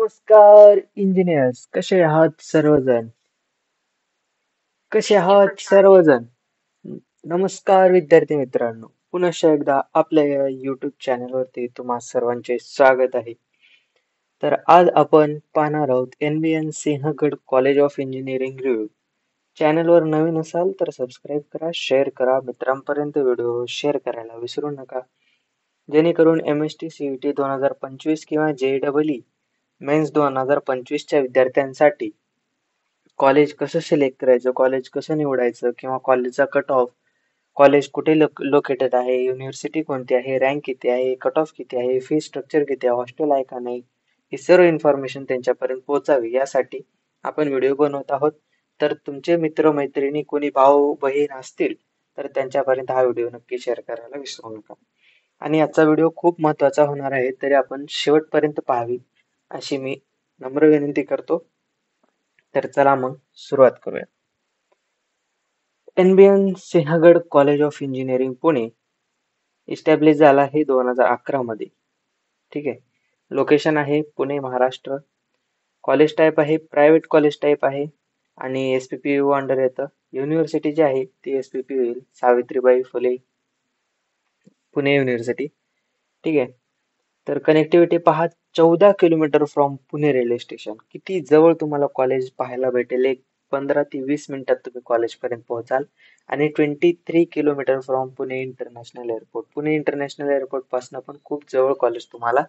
नमस्कार इंजिनियर्स, कसे आहात सर्वजण? कसे आहात सर्वजण? नमस्कार विद्यार्थी मित्रांनो, पुनश्च एकदा आपल्या या YouTube चॅनलवरती तुम्हा सर्वांचे स्वागत आहे. तर आज आपण पाहणार आहोत NBN Sinhagad college of engineering review. चॅनलवर नवीन असाल तर सबस्क्राईब करा, शेअर करा, मित्रांपर्यंत व्हिडिओ शेअर करायला विसरू नका. जेणेकरून MST CET 2025 किंवा JEE मेन्स 2025च्या विद्यार्थ्यांसाठी कॉलेज कसं सिलेक्ट करायचं, कॉलेज कसं निवडायचं किंवा कॉलेजचा कट ऑफ, कॉलेज कुठे लोकेटेड आहे, युनिव्हर्सिटी कोणती आहे, रँक किती आहे, कट ऑफ किती आहे, फी स्ट्रक्चर किती आहे, हॉस्टेल आहे का नाही, ही सर्व इन्फॉर्मेशन त्यांच्यापर्यंत पोहोचावी यासाठी आपण व्हिडिओ बनवत आहोत. तर तुमचे मित्र मैत्रिणी कोणी भाऊ बहीण असतील तर त्यांच्यापर्यंत हा व्हिडिओ नक्की शेअर करायला विसरू नका. आणि आजचा व्हिडिओ खूप महत्त्वाचा होणार आहे, तरी आपण शेवटपर्यंत पाहावी अशी मी नम्र विनंती करतो. तर चला मग सुरुवात करूया. NBN Sinhagad college of engineering Pune establish झाला आहे 2011 मध्ये. ठीक आहे. लोकेशन आहे पुणे महाराष्ट्र. कॉलेज टाईप आहे प्रायव्हेट कॉलेज टाईप आहे आणि SPPU अंडर येतं. युनिव्हर्सिटी जी आहे ती SPPU येईल, सावित्रीबाई फुले पुणे युनिव्हर्सिटी. ठीक आहे. तर कनेक्टिव्हिटी पहा, 14 kilometre from Pune railway station. किती जवळ तुम्हाला कॉलेज पाहायला भेटेल. एक 15 ते 20 मिनिटात तुम्ही कॉलेजपर्यंत पोहोचाल. आणि 23 kilometre from Pune international airport. Pune international airport पासून पण खूप जवळ कॉलेज तुम्हाला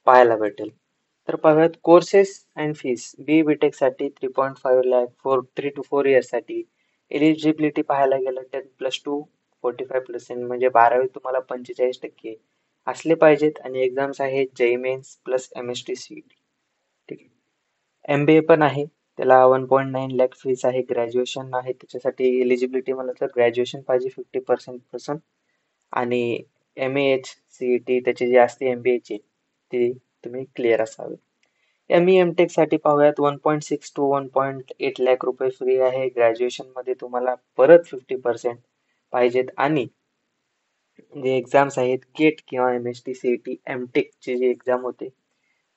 पाहायला भेटेल. तर पाहूयात कोर्सेस अँड फीस. BTech साठी 3.5 लाख 3 to 4 इयर्स साठी. एलिजिबिलिटी पाहायला गेलं 10+2 45% म्हणजे 12वी तुम्हाला 45% असले पाहिजेत. आणि एक्झाम्स आहेत JEE mains plus MST CET. ठीक आहे. MBA पण आहे, त्याला 1.9 लाख फीस आहे. ग्रॅज्युएशन आहे, त्याच्यासाठी एलिजिबिलिटी म्हणलं तर ग्रॅज्युएशन पाहिजे 50% पासून. आणि MEH CET त्याची जी असते MBA ची ती तुम्ही क्लिअर असावी. ME Tech साठी पाहूयात 1.6 to 1.8 लाख रुपये फ्री आहे. ग्रॅज्युएशन मध्ये तुम्हाला परत 50% पाहिजेत. आणि जे एक्झाम्स आहेत गेट किंवा MST CET MTech ची जी एक्झाम होते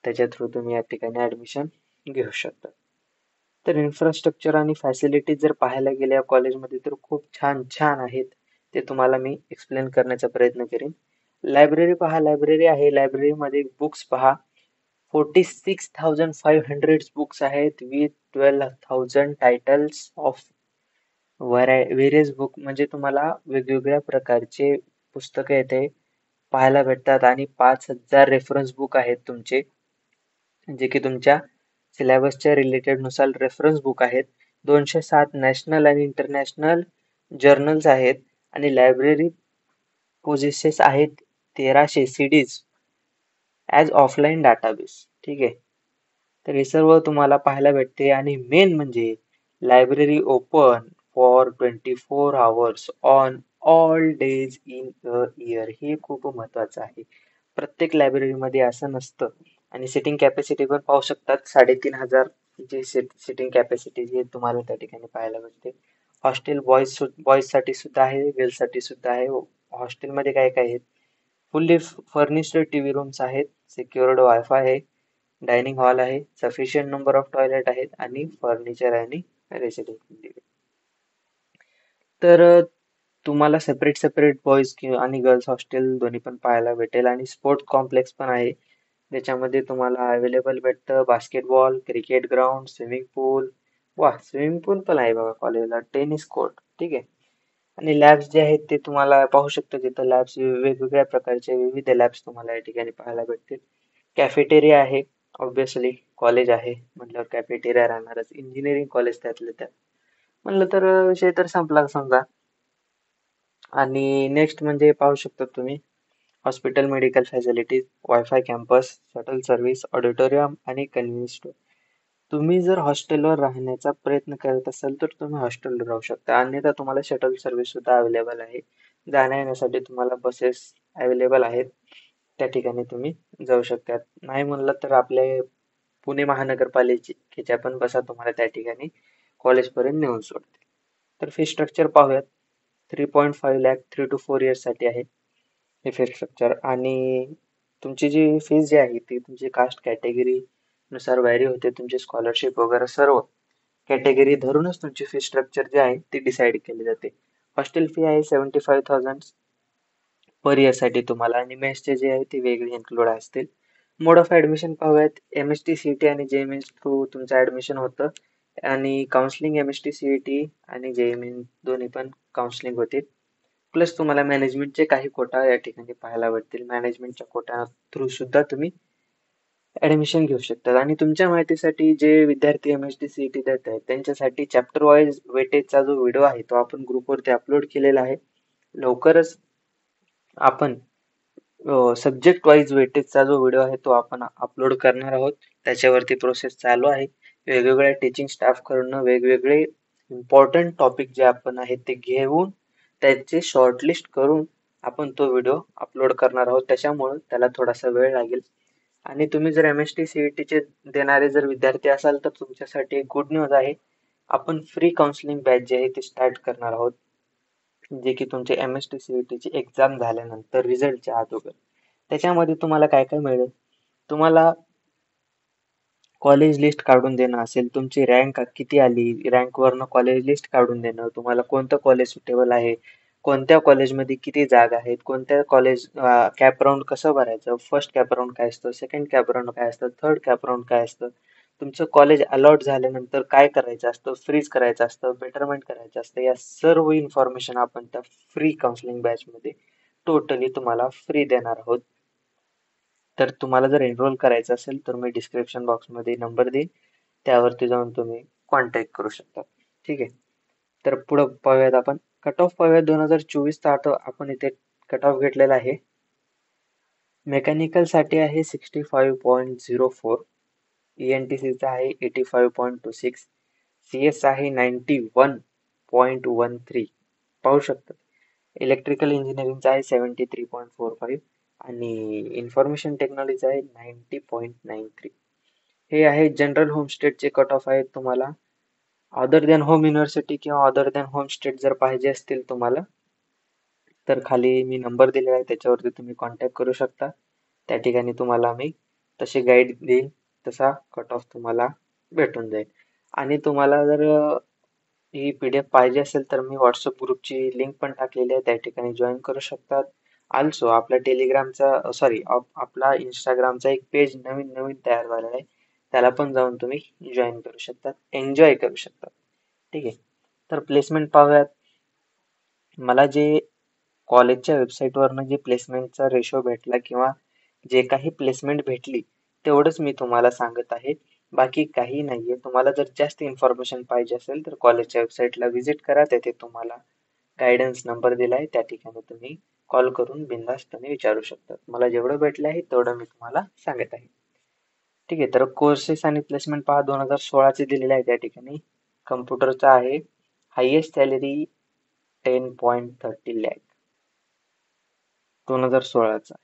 त्याच्या थ्रू तुम्ही या ठिकाणी ऍडमिशन घेऊ शकता. तर इन्फ्रास्ट्रक्चर आणि फॅसिलिटीज जर पाहायला गेल्या कॉलेजमध्ये तर खूप छान छान आहेत. ते तुम्हाला मी एक्सप्लेन करण्याचा प्रयत्न करेन. लायब्ररी पहा, लायब्ररी आहे. लायब्ररीमध्ये बुक्स पहा, 46,500 बुक्स आहेत with 12,000 titles of various book. म्हणजे तुम्हाला वेगवेगळ्या प्रकारचे पुस्तकं येथे पाहायला भेटतात. आणि 5,000 रेफरन्स बुक आहेत तुमचे, जे की तुमच्या सिलेबसच्या रिलेटेड नुसार रेफरन्स बुक आहेत. 207 नॅशनल आणि इंटरनॅशनल जर्नल्स आहेत. आणि लायब्ररी पोझेसेस आहेत 1300 CDs ॲज ऑफलाईन डाटाबेस. ठीक आहे. तर हे सर्व तुम्हाला पाहायला भेटते. आणि मेन म्हणजे library open for 24 hours on all days in a year. हे खूप महत्वाचं आहे. प्रत्येक लायब्ररीमध्ये असं नसतं. आणि सिटिंग कॅपॅसिटी पण पाहू शकतात, 3,500 ची सिटिंग कॅपॅसिटी जी तुम्हाला त्या ठिकाणी पाहायला भेटते. हॉस्टेल बॉईज साठी सुद्धा आहे, गर्ल्स साठी सुद्धा आहे. हॉस्टेलमध्ये काय काय आहेत, फुल्ली फर्निश्ड TV रूम्स आहेत, सिक्युअर्ड वायफाय आहे, डायनिंग हॉल आहे, सफिशियंट नंबर ऑफ टॉयलेट आहेत आणि फर्निचर आणि रेसिडेन्सी. तर तुम्हाला सेपरेट सेपरेट बॉईज आणि गर्ल्स हॉस्टेल दोन्ही पण पाहायला भेटेल. आणि स्पोर्ट्स कॉम्प्लेक्स पण आहे, ज्याच्यामध्ये तुम्हाला अवेलेबल भेटतं बास्केटबॉल, क्रिकेट ग्राउंड, स्विमिंग पूल. वा, स्विमिंग पूल पण आहे बघा कॉलेजला, टेनिस कोर्ट. ठीक आहे. आणि लॅब्स जे आहेत ते तुम्हाला पाहू शकता, तिथं लॅब्स वेगवेगळ्या प्रकारचे विविध लॅब्स तुम्हाला या ठिकाणी पाहायला भेटतील. कॅफेटेरिया आहे, ऑब्विसली कॉलेज आहे म्हटल्यावर कॅफेटेरिया राहणारच. इंजिनिअरिंग कॉलेज त्यातलं त्यात म्हणलं तर विषय तर संपला समजा. आणि नेक्स्ट म्हणजे पाहू शकता तुम्ही hospital, medical facilities, wifi campus, shuttle service, auditorium आणि कन्व्हिन्स स्टोअर. तुम्ही जर हॉस्टेलवर राहण्याचा प्रयत्न करत असाल तर तुम्ही हॉस्टेलवर राहू शकता. अन्यथा तुम्हाला शटल सर्व्हिस सुद्धा अवेलेबल आहे. जाण्या येण्यासाठी तुम्हाला बसेस अवेलेबल आहेत, त्या ठिकाणी तुम्ही जाऊ शकता. नाही म्हणलं तर आपले पुणे महानगरपालिकेच्या पण बसा तुम्हाला त्या ठिकाणी कॉलेजपर्यंत नेऊन सोडते. तर फी स्ट्रक्चर पाहूयात. 3.5 लाख 3 to 4 इयर्स साठी आहे हे फी स्ट्रक्चर. आणि तुमची जी फीज जी आहे ती तुमची कास्ट कॅटेगरी नुसार व्हॅरी होते तुमची स्कॉलरशिप वगैरे सर्व कॅटेगरी धरूनच तुमची फी स्ट्रक्चर जे आहे ते डिसाईड केली जाते. हॉस्टेल फी आहे 75,000 पर इयर साठी तुम्हाला आणि मेसचे जे आहे ते वेगळे इन्क्लूड असतील. मोड ऑफ ऍडमिशन पाहूयात. एमएसटी सीईटी आणि जेएमएस थ्रू तुमचं ऍडमिशन होतं आणि काउन्सिलिंग एमएसटी सीईटी आणि जेएमएस दोन्ही पण काउन्सिलिंग होतील. प्लस तुम्हाला मॅनेजमेंटचे काही कोटा या ठिकाणी पाहायला भेटतील. मॅनेजमेंटच्या कोटा थ्रू सुद्धा तुम्ही ऍडमिशन घेऊ शकतात. आणि तुमच्या माहितीसाठी जे विद्यार्थी एमएसटी सीईटी देत आहेत त्यांच्यासाठी चॅप्टर वाईज वेटेजचा जो व्हिडिओ आहे तो आपण ग्रुपवरती अपलोड केलेला आहे. लवकरच आपण सब्जेक्ट वाईज वेटेजचा जो व्हिडिओ आहे तो आपण अपलोड करणार आहोत. त्याच्यावरती प्रोसेस चालू आहे. वेगवेगळ्या टीचिंग स्टाफ कडून वेगवेगळे इम्पॉर्टंट टॉपिक जे आपण आहेत ते घेऊन त्याचे शॉर्टलिस्ट करून आपण तो व्हिडिओ अपलोड करणार आहोत. त्याच्यामुळे त्याला थोडासा वेळ लागेल. आणि तुम्ही जर एमएसटी सीईटीचे देणारे जर विद्यार्थी असाल तर तुमच्यासाठी एक गुड न्यूज आहे. आपण फ्री काउन्सिलिंग बॅच जे आहे ते स्टार्ट करणार आहोत. जे की तुमचे एमएसटी सीईटीची एक्झाम झाल्यानंतर रिझल्टच्या अगोदर. त्याच्यामध्ये तुम्हाला काय काय मिळेल? तुम्हाला कॉलेज लिस्ट काढून देणं असेल, तुमची रँक किती आली, रँकवरनं कॉलेज लिस्ट काढून देणं, तुम्हाला कोणतं कॉलेज सुटेबल आहे, कोणत्या कॉलेजमध्ये किती जागा आहेत, कोणत्या कॉलेज कॅप राऊंड कसं भरायचं, फर्स्ट कॅप राऊंड काय असतं, सेकंड कॅप राऊंड काय असतं, थर्ड कॅप राऊंड काय असतं, तुमचं कॉलेज अलॉट झाल्यानंतर काय करायचं असतं, फ्रीज करायचं असतं, बेटरमेंट करायचं असतं, या सर्व इन्फॉर्मेशन आपण त्या फ्री काउन्सिलिंग बॅचमध्ये टोटली तुम्हाला फ्री देणार आहोत. तर तुम्हाला जर एनरोल करायचं असेल तर मी डिस्क्रिप्शन बॉक्समध्ये नंबर देईन, त्यावरती जाऊन तुम्ही कॉन्टॅक्ट करू शकता. ठीक आहे. तर पुढं पाहूयात आपण कट ऑफ पाहूयात. 2024चा आता आपण इथे कट ऑफ घेतलेला आहे. मेकॅनिकल साठी आहे 65.04, ENTCचा आहे 85.26, CS आहे 91.13. पाहू शकता. इलेक्ट्रिकल इंजिनिअरिंगचा आहे 73.45 आणि इन्फॉर्मेशन टेक्नॉलॉजीचा आहे 90.93. हे आहे जनरल होम स्टेटचे कट ऑफ आहेत तुम्हाला. अदर दॅन होम युनिव्हर्सिटी किंवा अदर दॅन होम स्टेट जर पाहिजे असतील तुम्हाला तर खाली मी नंबर दिलेला आहे त्याच्यावरती तुम्ही कॉन्टॅक्ट करू शकता. त्या ठिकाणी तुम्हाला मी तशी गाईड देईल, तसा कट ऑफ तुम्हाला भेटून जाईल. आणि तुम्हाला जर ही PDF पाहिजे असेल तर मी व्हॉट्सअप ग्रुपची लिंक पण टाकलेली आहे, त्या ठिकाणी जॉईन करू शकतात. आल्सो आपला टेलिग्रामचा सॉरी आपला इंस्टाग्रामचा एक पेज नवीन नवीन तयार झालेला आहे, त्याला पण जाऊन तुम्ही जॉईन करू शकतात, एन्जॉय करू शकतात. ठीक आहे. तर प्लेसमेंट पाहूयात. मला जे कॉलेजच्या वेबसाईटवरनं जे प्लेसमेंटचा रेशो भेटला किंवा जे काही प्लेसमेंट भेटली तेवढंच मी तुम्हाला सांगत आहे, बाकी काही नाहीये. तुम्हाला जर जास्त इन्फॉर्मेशन पाहिजे असेल तर कॉलेजच्या वेबसाईटला व्हिजिट करा, तेथे तुम्हाला गायडन्स नंबर दिलाय, त्या ठिकाणी तुम्ही कॉल करून बिनधास्तपणे विचारू शकता. मला जेवढं भेटलं आहे तेवढं मी तुम्हाला सांगत आहे. ठीक आहे. तर कोर्सेस आणि प्लेसमेंट पहा 2016चे दिलेले आहे त्या ठिकाणी. कम्प्युटरचा आहे हायेस्ट सॅलरी 10.30 lakh 2016चा.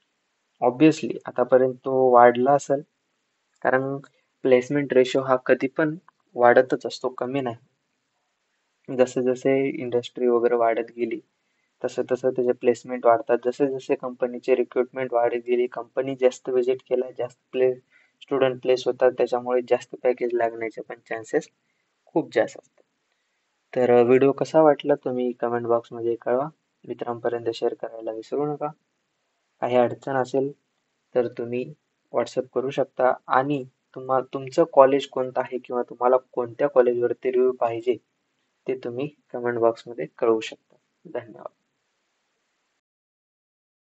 ऑब्विसली आतापर्यंत तो वाढला असेल, कारण प्लेसमेंट रेशो हा कधी पण वाढतच असतो, कमी नाही. जसे जसे इंडस्ट्री वगैरे वाढत गेली तसं तसं त्याचे प्लेसमेंट वाढतात. जसे जसे कंपनीचे रिक्रुटमेंट वाढत गेली, कंपनी जास्त व्हिजिट केला, जास्त स्टुडंट प्लेस होतात, त्याच्यामुळे जास्त पॅकेज लागण्याचे पण चान्सेस खूप जास्त असतात. तर व्हिडिओ कसा वाटला तुम्ही कमेंट बॉक्समध्ये कळवा. मित्रांपर्यंत शेअर करायला विसरू नका. काही अडचण असेल तर तुम्ही व्हॉट्सअप करू शकता. आणि तुमचं कॉलेज कोणतं आहे किंवा तुम्हाला कोणत्या कॉलेजवरती रिव्ह्यू पाहिजे ते तुम्ही कमेंट बॉक्समध्ये कळवू शकता. धन्यवाद.